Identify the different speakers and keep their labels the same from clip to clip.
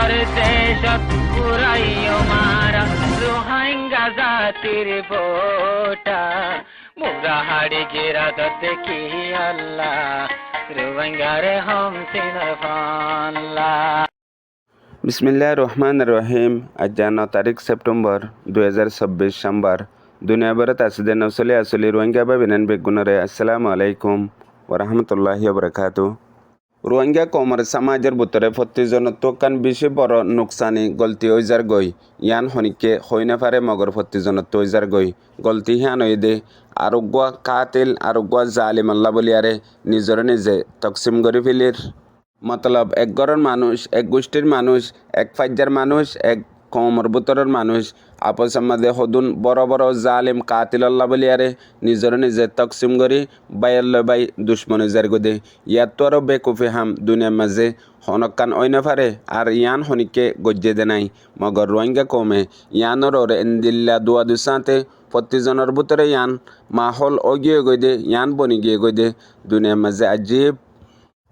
Speaker 1: আমার দেশত পুরাইও মারা রোহিঙ্গা জাতির ভোটা মুগা হাড়ি গিরাত দেখি আল্লাহ রোহিঙ্গারে হম সিনার ফাল্লা।
Speaker 2: বিসমিল্লাহির রহমানির রহিম। আজ 9 তারিখ সেপ্টেম্বর 2026 সোমবার। দুনিয়া ভরত আসিদে নসলি আসলি রোহিঙ্গা বাবিনান বেগুনরে আসসালামু আলাইকুম ওয়া রাহমাতুল্লাহি ওয়া বারাকাতুহু। রোহিঙ্গা কমর সমাজের ভিতরে প্রতিজনত্ব কান বেশি বড় নুকসানি গলতি হইজার গই ইয়ান হনিকে হইনা পারে মগর প্রতিজনত্ব হইজার গই গলতি হিয়ান হইদে আরোগ্য কাতিল আরোগ্য জালিম আল্লাহ বলিয়ারে নিজরে নিজে তকসিম করি ফেলির মতলব এক ঘরের মানুষ এক গোষ্ঠীর মানুষ এক ফাজ্জার মানুষ এক কমর ভিতরের মানুষ আপসের মাঝে হদুন বড় বড় জালিম কাতিল আল্লাহ বলিয়ারে নিজরে নিজে তকসিম করি বাইয়াল্লা বাই দুশ্মন জার গদে ইয়াত তো আরও বেকুফি হাম দুনিয়ার মাঝে হনকান অইনা পারে আর ইয়ান হনিকে গজ্জে দে নাই মগর রোহিঙ্গা কমে ইয়ানোর ওরে এন্দিল্লা দুয়া দুসাতে প্রতিজনের ভিতরে ইয়ান মাহল অগিয়ে গই দে ইয়ান বনি গিয়ে গই দে দুনিয়ার মাঝে আজিব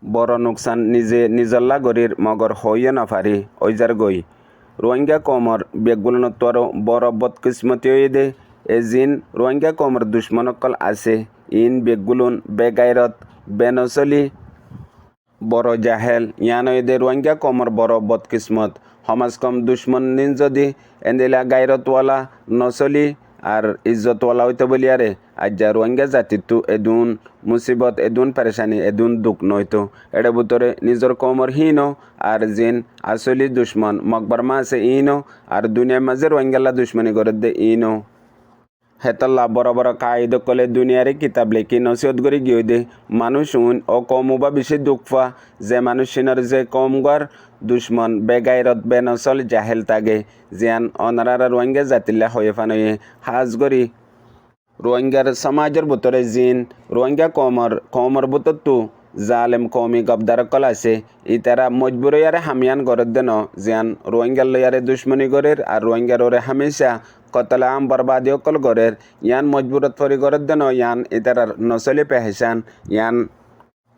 Speaker 2: বড় নুকসান নিজে নিজল্লা গরির মগর হইয়া না পারি ওইজার গই রোহিঙ্গা কমর বেগুলনত আরও বড় বদকিসমতি হয়ে দে এজিন রোহিঙ্গা কমর দুশ্মনকল আছে ইন বেগুলুন বেগাইরত বেনসলি বড় জাহেল ইয়ান দে রোহিঙ্গা কমর বড় বদকিসমত সমাজ কম দুশ্মন নিন যদি এন্দিলা গাইরতওয়ালা নচলি আর ইজ্জতওয়ালা হইতে বলিয়ারে আজ্জা রোহিঙ্গা জাতিটো এদুন মুসিবত এদুন পেরেশানি এদুন দুঃখ নয়তো এর ভিতরে নিজের কমর হিনো আর জিন আসলি দুশ্মন মকবর মাসে ইনো আর দুনিয়ার মাঝে রোহিঙ্গালা দুশ্মনী করে দে ইনো হেতল্লা বড় বড় কায়দ কলে দুনিয়ারে কিতাব লেখি নসিহত করে গিয়ে দে মানুষ ও কম বা বেশি দুঃখা যে মানুষ সিনার যে কম গর দুশ্মন বেগাইরত বেনসল জাহেল তাগে জিয়ান অনারারা রোহিঙ্গা জাতিল্লা হয়ে ফানয়ে হাজ গরি রোহিঙ্গার সমাজের ভিতরে জিন রোহিঙ্গা কমর ভিতরতো জালেম কমি গবদার কল আছে ইতারা মজবুর ইয়ারে হামিয়ান গরত দেন জিয়ান রোহিঙ্গার লয়ারে দুশ্মনী গরের আর রোহিঙ্গার ওরে হামেশা কতলা আম বরবাদি অকল গরের ইয়ান মজবুরত ফরি গরত দেন ইয়ান ইতারার নসলি পেহেসান ইয়ান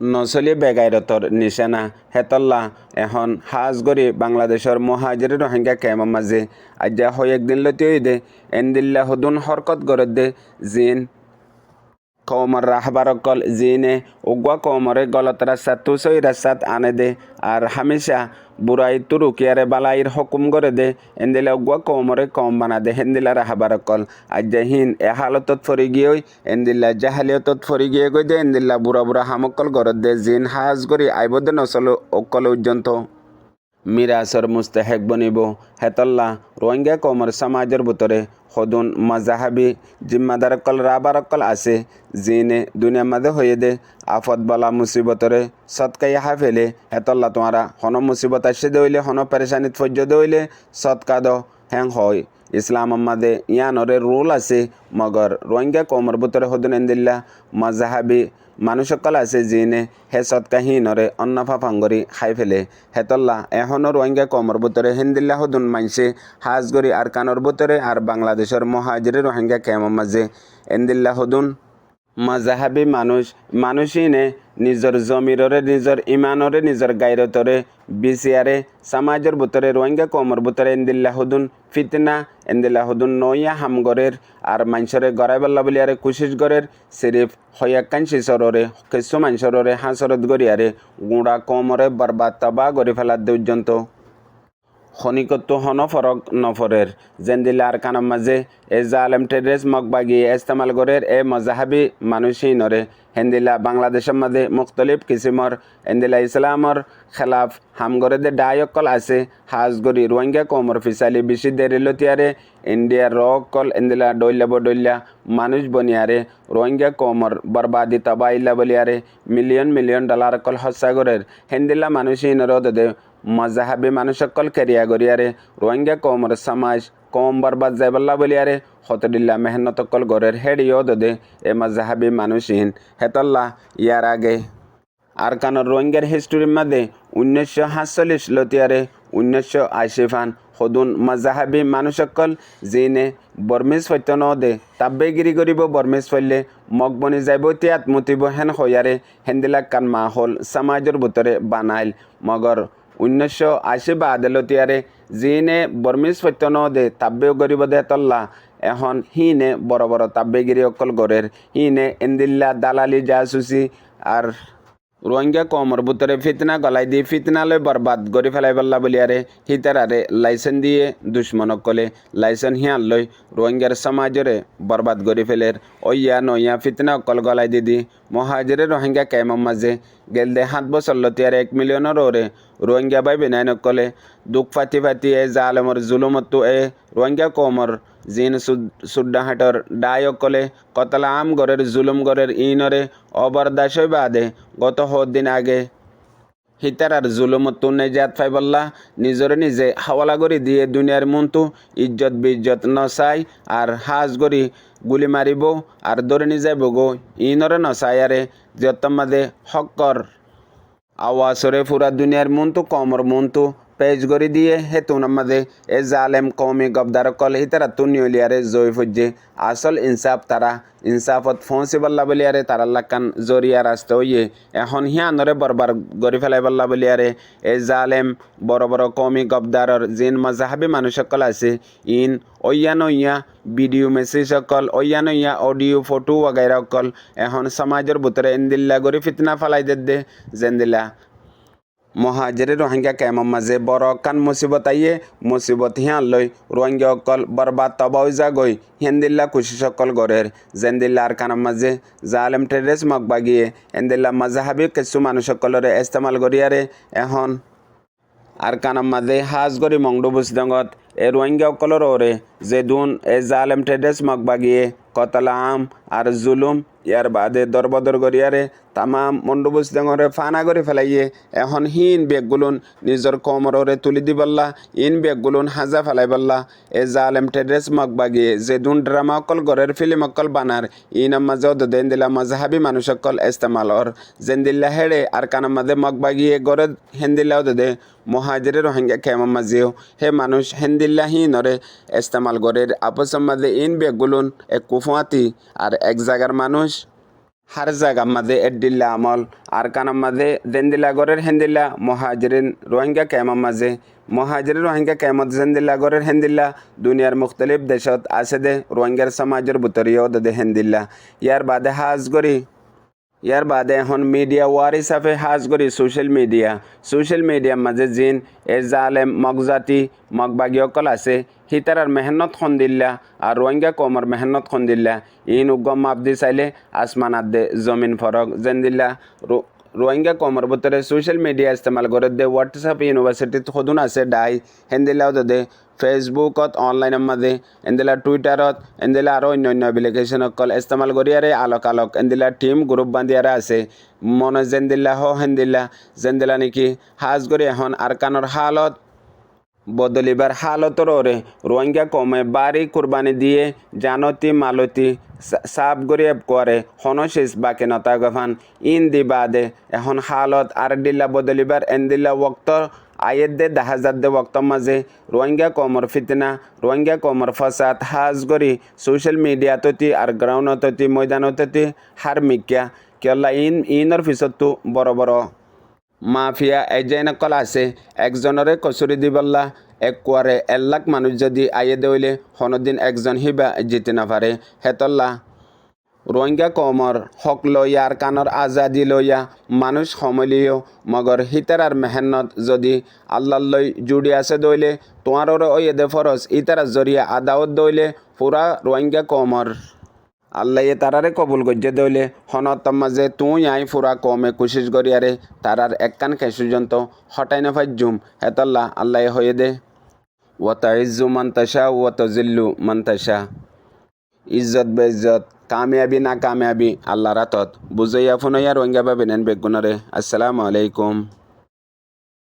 Speaker 2: নসলি বেগাইরতর নিশানা হেতল্লা এখন হাজ গরি বাংলাদেশের মহাজির রোহিঙ্গা কেমন মাঝে আজ্জা হয় একদিন লতি দে এনদিল্লা হদুন হরকত গরত দে জিন কমর রাহবারকল জিনে উগুয়া কমরে গলত রাস্তা তুসই রাস্তাত আনে দে আর হামেশা বুড়াই তুরুকিয়ারে বালাইর হুকুম করে দে এন্দিলা উগুয়া কমরে কম বানা দে হেন্দিলা রাহবারকল আজ্জা হিন এ হালতত ফরি গিয়ে এন্দিল্লা জাহালিয়তত ফরি গিয়ে গই দে এন্দিল্লা বুড়া বুড়া হামকল গরত দে জিন হাজ করি আইব দে নসল অকল উজ্জন্ত মিরাসর মুস্তাহেক বনিব হেতল্লা রোহিঙ্গা কমর সমাজের ভিতরে হদুন মজাহাবি জিম্মাদারকল রাবারকল আছে জিনে দুনিয়ার মাঝে হয়ে দে আফত বলা মুসিবতরে সৎকাই হা ফেলে হেতল্লা তোমারা হন মুসিবত আসে দইলে হন পেরেশানিত ফজ্জ দইলে সৎকা দ হ্যাং হয় ইসলাম মাদে ইয়ানরে রুল আছে মগর রোহিঙ্গা কমর ভিতরে হদুন এন্দিল্লা মজাহাবি মানুষকল আছে জিনে হে সৎকাহীনরে অন্নফা ফাঙ্গরি খাই ফেলে হেতল্লা এখনও রোহিঙ্গা কমর ভিতরে হিন্দিল্লা হদুন মাইসে হাজগরি আর কানর ভিতরে আর বাংলাদেশের মহাজিরে রোহিঙ্গা কেমন মাঝে এন্দিল্লা হদুন মজাহাবি মানুষই নে নিজের জমিররে নিজের ইমানরে নিজের গাইরতরে বিচিয়ারে সমাজের ভিতরে রোহিঙ্গা কমর ভিতরে এন্দিল্লা হদুন ফিতনা এন্দিল্লা হদুন নইয়া হামগরের আর মানুষরে গড়াই বল্লা বলিয়ারে কুশিস গরের সিরিফ হয়াক্কান শিশররে কিছু মানুষরে হাঁসরত গড়িয়ারে গুঁড়া কমরে বরবাদ তবা গড়ি ফেলার দৌর্যন্ত খনিকত্ব হন ফরক নফরের জেন্দিলা আর কানাম মাঝে এ জালেম টেরেস মগবাগি ইস্তেমাল গরের এ মজাহাবি মানুষই নরে হেন্দিলা বাংলাদেশের মাঝে মুখতলিফ কিসিমর এন্দিলা ইসলামর খেলাফ হামগরে দে ডায়কল আছে হাজগরি রোহিঙ্গা কমর ফিসালি বেশি দেরি লতিয়ারে ইন্ডিয়ার রকল এন্দিলা ডইল্লা মানুষ বনিয়ারে রোহিঙ্গা কমর বরবাদি তবাইল্লা বলিয়ারে মিলিয়ন ডলার কল হসাগরের হেন্দিলা মানুষই নরদ দে মজাহাবি মানুষকল কেরিয়া গরিয়ারে রোহিঙ্গা কমর সমাজ কম বরবাদ যাইবল্লা বলিয়ারে হতডিল্লা মেহনতকল গরের হেডিও দে এ মজাহাবি মানুষহীন হেতল্লা ইয়ার আগে আর কানর রোহিঙ্গার হিস্টোরির মধ্যে 1947 লতিয়ারে 1980 ফান হদুন মজাহাবি মানুষকল জিনে বর্মিজ ফৈত্য ন দে তাব্বেগিরি করিব বর্মিজ ফেললে মগবনি যাইব তিয়াত মুতিব হেন হইয়ারে হেন্দিলা কান মাহল সমাজের ভিতরে বানাইল মগর 1980 বাদেলতিয়ারে জিনে বর্মিস সত্য দে তাব্বেও গরিব দে তল্লা এখন হিনে বড় বড় তাব্বেগিরি অকল গরের হিনে এন্দিল্লা দালালি জাসুসি আর রোহিঙ্গা কমর ভিতরে ফিতনা গলাই দিয়ে ফিতনালৈ বরবাদ করে ফেলাই পাল্লা বলিয়ারে হিতারারে লাইসেন্স দিয়ে দুশ্মন কলে লাইসেন্স হিয়ান লই রোহিঙ্গার সমাজরে বরবাদ করে ফেলের ওইয়া নইয়া ফিতনা অকল গলাই দিদি মহাজরে রোহিঙ্গা কেমন মাঝে গেল দে 7 বছর লতিয়ারে 1 মিলিয়নের ওরে রোহিঙ্গা বাই বিনাই নকলে দুঃখ ফাতি ফাতি এ জালেমর জুলুমত এ রোহিঙ্গা কমর জিন সুড্ডাহাটর ডায়কলে কতলা আম গরের জুলুম গরের ইনরে অবরদাসই বাদে গত দিন আগে হিতারার জুলুমত নেজাত ফাইবল্লা নিজরে নিজে হাওয়ালা গরি দিয়ে দুনিয়ার মন্তু ইজ্জত বিজ্জত নসাই আর হাজ গরি গুলি মারিব আর ধরে নিযাইব গো ইনরে নসাই আরে যতমাদে হকর আওয়াজরে পুরা দুনিয়ার মন্তু কমর মন্তু পেজ গরি দিয়ে হেতুন আমাদের এ জালেম কৌমি গবদার কল হিতারা তুনিয়লিয়ারে জয় ফুজে আসল ইনসাফ তারা ইনসাফত ফৌসি বল্লা বলিয়ারে তারা লাকান জরিয়া রাস্তা হইয়ে এখন হিয়ানরে বরবার গরি ফেলাই বল্লা বলিয়ারে এ জালেম বড় বড় কৌমি গবদারর জিন মজাহাবি মানুষ সকল আছে ইন ওইয়া ভিডিও মেসেজ সকল ওইয়া অডিও ফটো ওগাইরা সকল এখন সমাজের ভিতরে এন্দিল্লা গরি ফিতনা ফালাই দে জেন্দিল্লা মহাজরে রোহিঙ্গা কেমন মাঝে বড় কান মুসিবত আইয়ে মুসিবত হিয়ান লই রোহিঙ্গা অকল বরবাদ তবাউজা গই হেন্দিল্লা খুশি সকল গরের জেন্দিল্লার কানার মাঝে জালেম টেরেস মগবাগিয়ে এন্দিল্লা মাজাহাবি কিছু মানুষ সকলরে ইস্তেমাল করিয়ারে এখন আর কানার মাঝে হাজ গরি মংডু বুসদঙ্গত এ রোহিঙ্গা অকলর ওরে যে দুন এ জালেম টেরেস মগবাগিয়ে কতলা আম আর জুলুম ইয়ার বাদে দরবদর গরিয়ারে তামাম মন্ডবুজ ডঙরে ফানা করে ফেলাইয়ে এখন হিন বেগগুলুন নিজের কোমরে তুলি দিবল্লা ইন বেগগুলুন হাজা ফেলাই বল্লা এ জালেম টেড্রেস মগবাগিয়ে যে দুন ড্রামা অকল গরের ফিল্ম অকল বানার ইন মাঝে দেন দিলা মজাহাবি মানুষ অকল ইস্তেমালর জেন্দিল্লা হেড়ে আর কানার মাঝে মগবাগিয়ে গরে হেন্দিল্লাও দে মহাজরে রোহিঙ্গা কেমন মাঝেও হে মানুষ হেন্দিল্লা হিনরে ইস্তেমাল গরের আপসের মাঝে ইন বেগগুলুন এক কুফুয়াতি আর এক জায়গার মানুষ হার জায়গার মাঝে এডিল্লা আমল আর কানার মাঝে দেন্দিল্লা গরের হেন্দিল্লা মহাজরিন রোহিঙ্গা কেমন মাঝে মহাজরে রোহিঙ্গা কেমত জেন্দিল্লা গরের হেন্দিল্লা দুনিয়ার মুখতলিফ দেশত আছে দে রোহিঙ্গার সমাজের বুতরিও দে হেন্দিল্লা ইয়ার বাদে হাজ গরি ইয়ার বাদে এখন মিডিয়া ওয়ার হিসাবে হাজ করি সোশ্যাল মিডিয়া মাঝে জিন এ জালেম মগজাতি মগবাগী অকল আছে হিতারার মেহনত খন্দিল্লা আর রোহিঙ্গা কমর মেহনত খন্দিল্লা ইন উগম মাপদি চাইলে আসমান আদে জমিন ফরক জেন্দিল্লা রোহিঙ্গা কমর ভিতরে সোশ্যাল মিডিয়া ইস্তেমাল করে দে হোয়াটসঅ্যাপ ইউনিভার্সিটিত সদুন আছে ডাই হেন্দিল্লাও দে ফেসবুকত অনলাইনের মাঝে এন্দিলা টুইটারত এন্দিলা আরও অন্য অ্যাপ্লিকেশন অকল ইস্তেমাল করিয়ারে আলোক এন্দিলা টিম গ্রুপ বান্ধিয়ারে আছে মনে জেন্দিল্লা জেন্দিল্লা নাকি হাজ করে এখন আরকানোর হালত বদলিবার হালতর ওরে রোহিঙ্গা কমে বাড়ি কুরবানি দিয়ে জানতি মালতি সাপ গরিয়ে করে হনশেষ বাকি নতা গফান ইন দি বাদে এখন হালত আর দিল্লা বদলিবার এন্দিল্লা ওক্ত আয়ের দে 10,000 দে ওক্ত মাঝে রোহিঙ্গা কমর ফিতনা রোহিঙ্গা কমর ফসাদ হাজ গরি সোশ্যাল মিডিয়া ততি আর গ্রাউন্ড ততি ময়দান ততি হার মিক্যা কেলা ইনর পিছতো বড় বড় মাফিয়া এজেন কল আছে একজনরে কচুরি দিবল্লা এক কোয়ারে 1 লাখ মানুষ যদি আইয়ে দইলে হনদিন একজন হিবা জিতে না পারে হেতল্লা রোহিঙ্গা কমর হক লইয়া আর কানর আজাদি লইয়া মানুষ সমলিও মগর হিতারার মেহনত যদি আল্লাহ লই জুড়ি আছে দইলে তোমার ওই এদে ফরজ ইতারা জরিয়া আদাওত দইলে পুরা রোহিঙ্গা কমর আল্লাহ তারারে কবুল গজ্জে দইলে হনত মাঝে তুই আই ফুরা কমে কোশিশ করিয়ারে তারার একখান খেসুজন্ত হটাই না ফাইজুম হেতল্লা আল্লাহ হয়ে দে ওয়াতাইজ্জু মান তাশা ওয়া তুযিল্লু মান তাশা ইজ্জত বেইজ্জত কামিয়াবি না কামিয়াবি আল্লাহ রাতত বুঝাইয়া ফোনাইয়া রোহিঙ্গা বাবিনেন বেগুনরে আসসালামু আলাইকুম।